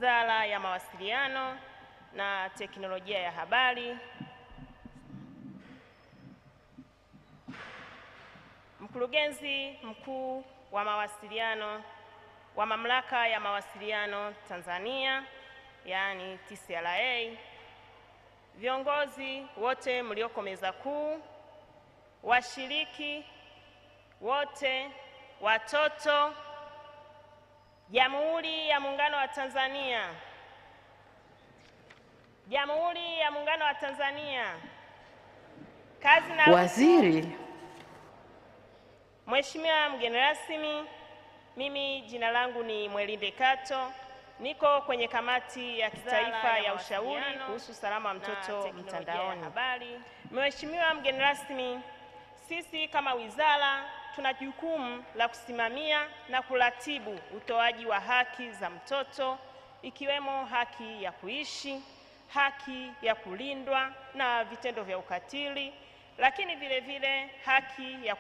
Wizara ya Mawasiliano na Teknolojia ya Habari, Mkurugenzi Mkuu wa Mawasiliano wa Mamlaka ya Mawasiliano Tanzania, yaani TCRA, viongozi wote mlioko meza kuu, washiriki wote, watoto, Jamhuri ya Muungano wa Tanzania, Jamhuri ya Muungano wa Tanzania. Kazi na Waziri. Mheshimiwa mgeni rasmi, mimi jina langu ni Mwelinde Kato, niko kwenye kamati ya kitaifa ya ushauri kuhusu usalama wa mtoto mtandaoni. Mheshimiwa mgeni rasmi, sisi kama wizara tuna jukumu la kusimamia na kuratibu utoaji wa haki za mtoto, ikiwemo haki ya kuishi, haki ya kulindwa na vitendo vya ukatili, lakini vile vile haki ya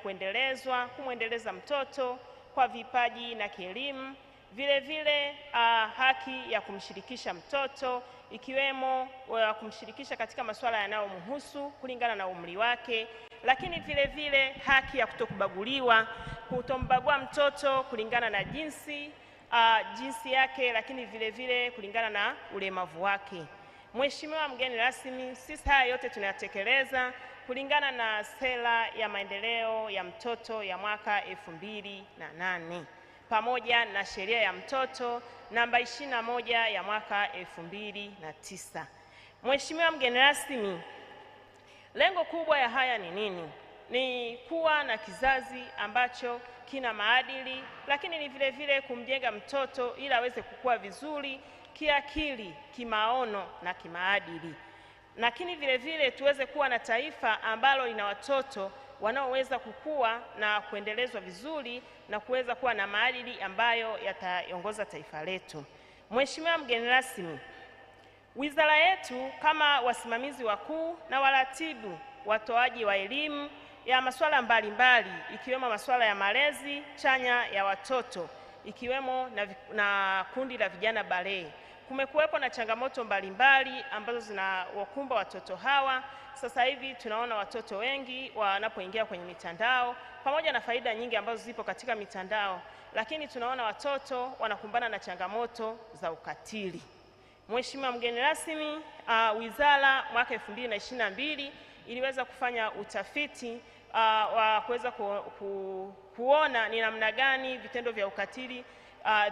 kumwendeleza mtoto kwa vipaji na kielimu, vile vile haki ya kumshirikisha mtoto, ikiwemo kumshirikisha katika masuala yanayomhusu kulingana na umri wake, lakini vile vile haki ya kutombagua mtoto kulingana na jinsi yake, lakini vile vile kulingana na ulemavu wake. Mheshimiwa mgeni rasmi, sisi haya yote tunayatekeleza kulingana na sera ya maendeleo ya mtoto ya mwaka 2008 pamoja na sheria ya mtoto namba 21 ya mwaka 2009. Mheshimiwa mgeni rasmi, lengo kubwa ya haya ni nini? Ni kuwa na kizazi ambacho kina maadili, lakini ni vile vile kumjenga mtoto ili aweze kukua vizuri kiakili, kimaono na kimaadili. Lakini vile vile tuweze kuwa na taifa ambalo lina watoto wanaoweza kukua na kuendelezwa vizuri na kuweza kuwa na maadili ambayo yataongoza taifa letu. Mheshimiwa mgeni rasmi, wizara yetu kama wasimamizi wakuu na waratibu watoaji wa elimu ya masuala mbalimbali, ikiwemo masuala ya malezi chanya ya watoto, ikiwemo na kundi la vijana balee, kumekuwepo na changamoto mbalimbali ambazo zinawakumba watoto hawa. Sasa hivi tunaona watoto wengi wanapoingia kwenye mitandao, pamoja na faida nyingi ambazo zipo katika mitandao, lakini tunaona watoto wanakumbana na changamoto za ukatili. Mheshimiwa mgeni rasmi, wizara mwaka 2022 iliweza kufanya utafiti wa kuweza kuona ni namna gani vitendo vya ukatili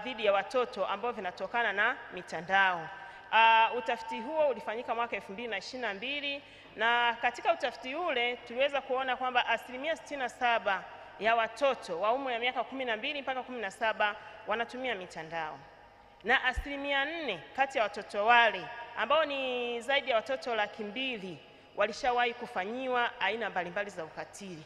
dhidi ya watoto ambao vinatokana na mitandao. Utafiti huo ulifanyika mwaka 2022 na katika utafiti ule tuliweza kuona kwamba 67% ya watoto wa umri wa miaka 12 mpaka 17 wanatumia mitandao, na 4% kati ya watoto wale ambao ni zaidi ya watoto 200,000 walishawahi kufanyiwa aina mbalimbali za ukatili.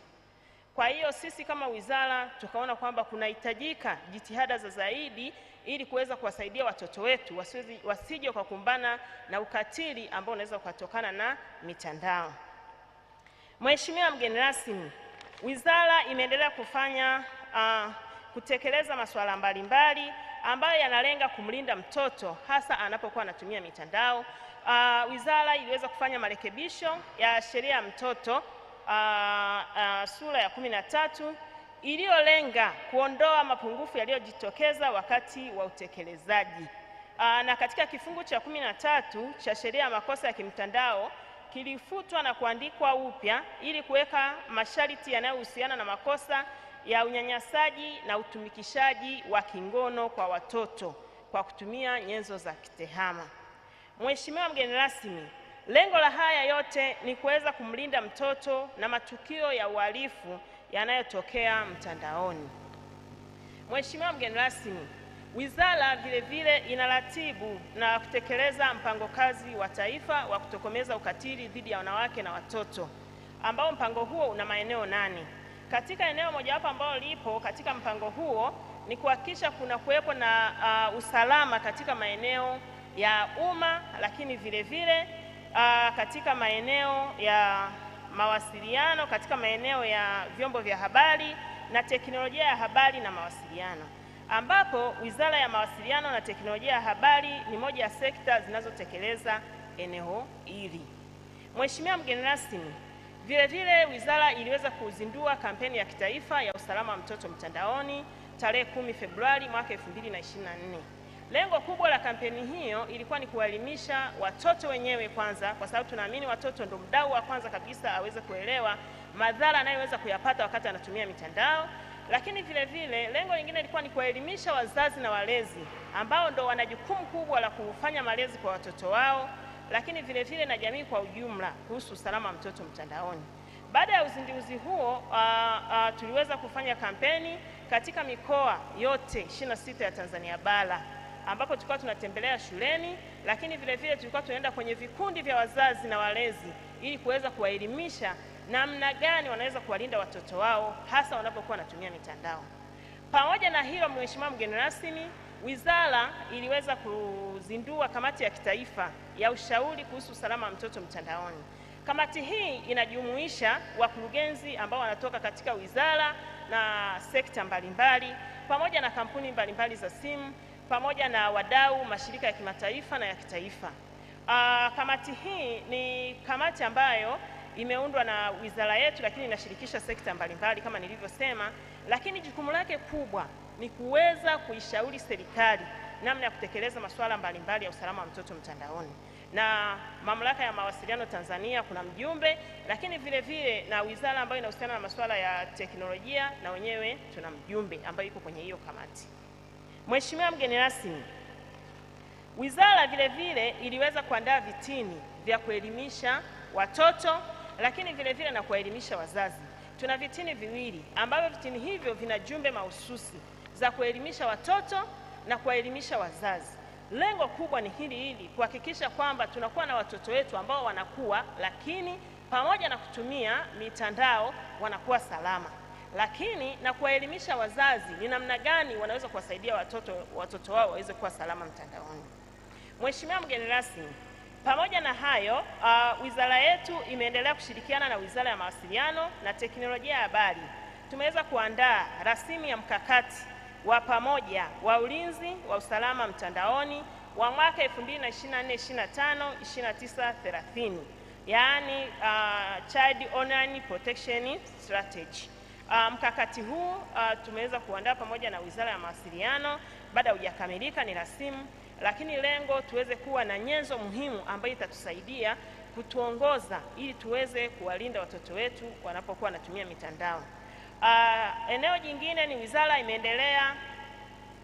Kwa hiyo sisi kama wizara tukaona kwamba kunahitajika jitihada za zaidi ili kuweza kuwasaidia watoto wetu wasije kukumbana na ukatili ambao unaweza kutokana na mitandao. Mheshimiwa mgeni rasmi, wizara imeendelea kutekeleza masuala mbalimbali ambayo yanalenga kumlinda mtoto hasa anapokuwa anatumia mitandao. Wizara iliweza kufanya marekebisho ya sheria ya mtoto sura ya 13 iliyolenga kuondoa mapungufu yaliyojitokeza wakati wa utekelezaji. Na katika kifungu cha 13 cha sheria ya makosa ya kimtandao kilifutwa na kuandikwa upya ili kuweka masharti yanayohusiana na makosa ya unyanyasaji na utumikishaji wa kingono kwa watoto kwa kutumia nyenzo za kitehama. Mheshimiwa mgeni rasmi, lengo la haya yote ni kuweza kumlinda mtoto na matukio ya uhalifu yanayotokea mtandaoni. Mheshimiwa mgeni rasmi, wizara vile vile inaratibu na kutekeleza mpango kazi wa taifa wa kutokomeza ukatili dhidi ya wanawake na watoto, ambao mpango huo una maeneo 8. Katika eneo mojawapo ambalo lipo katika mpango huo ni kuhakikisha kuna kuwepo na usalama katika maeneo ya umma, lakini vile vile katika maeneo ya mawasiliano, katika maeneo ya vyombo vya habari na teknolojia ya habari na mawasiliano. ambapo Wizara ya Mawasiliano na Teknolojia ya Habari ni moja ya sekta zinazotekeleza eneo hili. Mheshimiwa mgeni rasmi, vile vile wizara iliweza kuzindua kampeni ya kitaifa ya usalama wa mtoto mtandaoni tarehe 10 Februari mwaka 2024. Lengo kubwa la kampeni hiyo ilikuwa ni kuwaelimisha watoto wenyewe kwanza, kwa sababu tunaamini watoto ndio mdau wa kwanza kabisa aweze kuelewa madhara anayoweza kuyapata wakati anatumia mitandao. Lakini vile vile lengo lingine lilikuwa ni kuwaelimisha wazazi na walezi ambao ndio wana jukumu kubwa la kufanya malezi kwa watoto wao, lakini vile vile na jamii kwa ujumla kuhusu usalama wa mtoto mtandaoni. Baada ya uzinduzi huo tuliweza kufanya kampeni katika mikoa yote 26 ya Tanzania bara, ambapo tulikuwa tunatembelea shuleni, lakini vile vile tulikuwa tunaenda kwenye vikundi vya wazazi na walezi ili kuweza kuwaelimisha namna gani wanaweza kuwalinda watoto wao hasa wanapokuwa wanatumia mitandao. Pamoja na hilo, Mheshimiwa mgeni rasmi, wizara iliweza kuzindua kamati ya kitaifa ya ushauri kuhusu usalama wa mtoto mtandaoni. Kamati hii inajumuisha wakurugenzi ambao wanatoka katika wizara na sekta mbalimbali pamoja na kampuni mbalimbali za simu pamoja na wadau, mashirika ya kimataifa na ya kitaifa. Kamati hii ni kamati ambayo imeundwa na wizara yetu, lakini inashirikisha sekta mbalimbali kama nilivyosema, lakini jukumu lake kubwa ni kuweza kuishauri serikali namna ya kutekeleza masuala mbalimbali ya usalama wa mtoto mtandaoni. Na Mamlaka ya Mawasiliano Tanzania kuna mjumbe, lakini vile vile na wizara ambayo inahusiana na masuala ya teknolojia na wenyewe tuna mjumbe ambaye yuko kwenye hiyo kamati. Mheshimiwa mgeni rasmi, wizara vile vile iliweza kuandaa vitini vya kuelimisha watoto, lakini vile vile na kuwaelimisha wazazi. Tuna vitini viwili ambavyo vitini hivyo vina jumbe mahususi za kuelimisha watoto na kuwaelimisha wazazi. Lengo kubwa ni hili kuhakikisha kwamba tunakuwa na watoto wetu ambao wanakuwa, lakini pamoja na kutumia mitandao wanakuwa salama, lakini na kuwaelimisha wazazi ni namna gani wanaweza kuwasaidia watoto wao waweze kuwa salama mtandaoni. Mheshimiwa mgeni rasmi, pamoja na hayo, wizara yetu imeendelea kushirikiana na Wizara ya Mawasiliano na Teknolojia ya Habari. Tumeweza kuandaa rasimu ya mkakati wa pamoja wa ulinzi wa usalama mtandaoni wa mwaka 2024-25 29-30, yaani Child Online Protection Strategy. Mkakati huu tumeweza kuandaa pamoja na Wizara ya Mawasiliano, baada hujakamilika ni rasimu, lakini lengo tuweze kuwa na nyenzo muhimu ambayo itatusaidia kutuongoza ili tuweze kuwalinda watoto wetu wanapokuwa wanatumia mitandao. Eneo jingine ni wizara imeendelea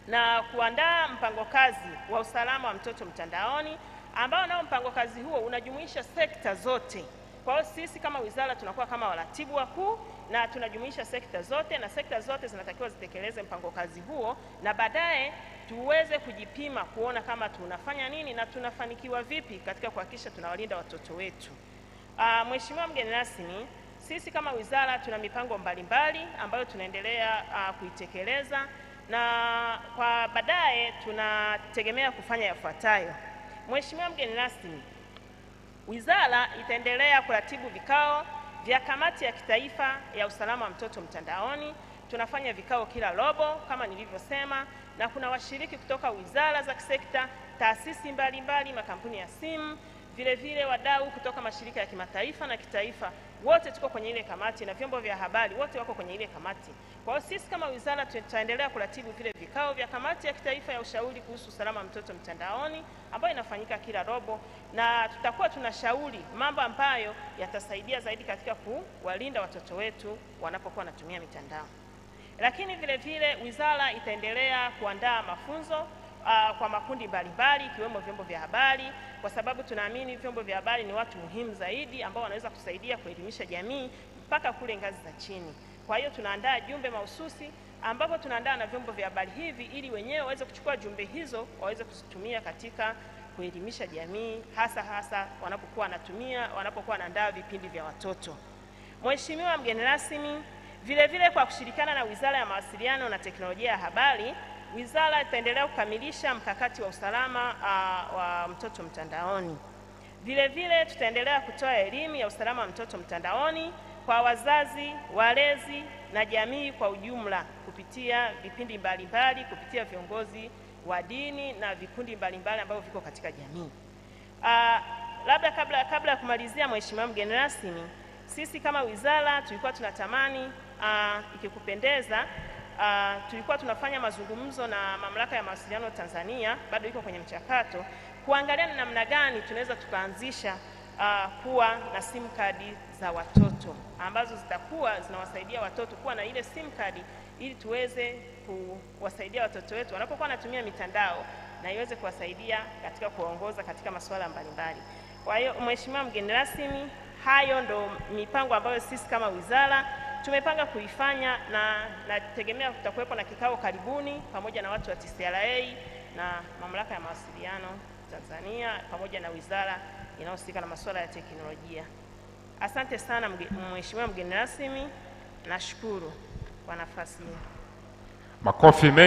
na kuandaa mpango kazi wa usalama wa mtoto mtandaoni, ambao nao mpango kazi huo unajumuisha sekta zote. Kwa hiyo sisi kama wizara tunakuwa kama waratibu wakuu na tunajumuisha sekta zote, na sekta zote zinatakiwa zitekeleze mpango kazi huo, na baadaye tuweze kujipima kuona kama tunafanya nini na tunafanikiwa vipi katika kuhakikisha tunawalinda watoto wetu. Mheshimiwa mgeni rasmi, sisi kama wizara tuna mipango mbalimbali ambayo tunaendelea kuitekeleza, na kwa baadaye tunategemea kufanya yafuatayo. Mheshimiwa mgeni rasmi, wizara itaendelea kuratibu vikao vya kamati ya kitaifa ya usalama wa mtoto mtandaoni. Tunafanya vikao kila robo kama nilivyosema, na kuna washiriki kutoka wizara za kisekta, taasisi mbalimbali, makampuni ya simu, vile vile wadau kutoka mashirika ya kimataifa na kitaifa, wote tuko kwenye ile kamati, na vyombo vya habari wote wako kwenye ile kamati. Kwa hiyo sisi kama wizara tutaendelea kuratibu vile vikao vya kamati ya kitaifa ya ushauri kuhusu usalama wa mtoto mtandaoni ambayo inafanyika kila robo, na tutakuwa tunashauri mambo ambayo yatasaidia zaidi katika kuwalinda watoto wetu wanapokuwa wanatumia mitandao. Lakini vile vile wizara itaendelea kuandaa mafunzo kwa makundi mbalimbali ikiwemo vyombo vya habari, kwa sababu tunaamini vyombo vya habari ni watu muhimu zaidi ambao wanaweza kusaidia kuelimisha jamii mpaka kule ngazi za chini. Kwa hiyo tunaandaa jumbe mahususi ambapo tunaandaa na vyombo vya habari hivi ili wenyewe waweze kuchukua jumbe hizo waweze kuzitumia katika kuelimisha jamii, hasa wanapokuwa wanaandaa vipindi vya watoto. Mheshimiwa mgeni rasmi, vile vile kwa kushirikiana na Wizara ya Mawasiliano na Teknolojia ya Habari, wizara itaendelea kukamilisha mkakati wa usalama wa mtoto mtandaoni. Vile vile tutaendelea kutoa elimu ya usalama wa mtoto mtandaoni kwa wazazi, walezi na jamii kwa ujumla kupitia vipindi mbalimbali, kupitia viongozi wa dini na vikundi mbalimbali ambavyo viko katika jamii. Labda kabla ya kumalizia, Mheshimiwa mgeni rasmi, sisi kama wizara tulikuwa tunatamani ikikupendeza, tulikuwa tunafanya mazungumzo na Mamlaka ya Mawasiliano Tanzania, bado iko kwenye mchakato, kuangalia ni namna gani tunaweza tukaanzisha kuwa na sim kadi za watoto ambazo zitakuwa zinawasaidia watoto kuwa na ile sim kadi, ili tuweze kuwasaidia watoto wetu wanapokuwa wanatumia mitandao na iweze kuwasaidia katika kuongoza katika masuala mbalimbali. Kwa hiyo Mheshimiwa mgeni rasmi, hayo ndo mipango ambayo sisi kama wizara tumepanga kuifanya, na nategemea kutakuwepo na kikao karibuni pamoja na watu wa TCRA na Mamlaka ya Mawasiliano Tanzania pamoja na wizara inayohusika na masuala ya teknolojia. Asante sana Mheshimiwa mgeni rasmi, nashukuru kwa nafasi hii. Makofi mengi.